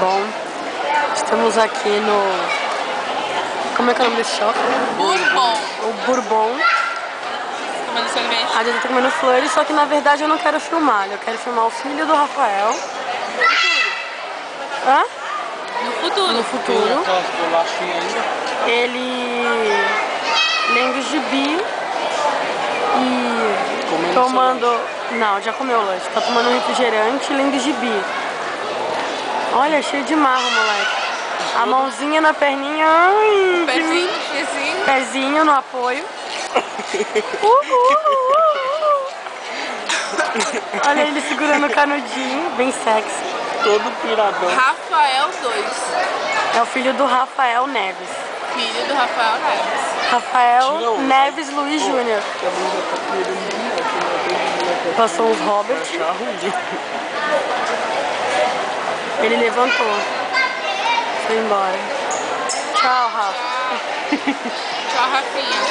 Bom, estamos aqui no... Como é que é o nome desse shopping? Bourbon. O Bourbon. Comendo sorvete. A gente tá comendo flores, só que na verdade eu não quero filmar. Eu quero filmar o filho do Rafael. Hã? No futuro. No futuro. Aquelas bolachinhas ainda. Ele lendo gibi e Comendo tomando... Não, já comeu lanche. Tá tomando um refrigerante e lendo gibi. Olha, cheio de marro, moleque. A mãozinha na perninha. Ai, Pezinho, pezinho. pezinho no apoio. Olha ele segurando o canudinho, bem sexy. Todo piradão. Rafael 2. É o filho do Rafael Neves. Filho do Rafael Neves. Rafael Neves Luiz Júnior. Passou uns Robert. Ele levantou. Foi embora. Tchau, Rafa. Tchau, Rafinha.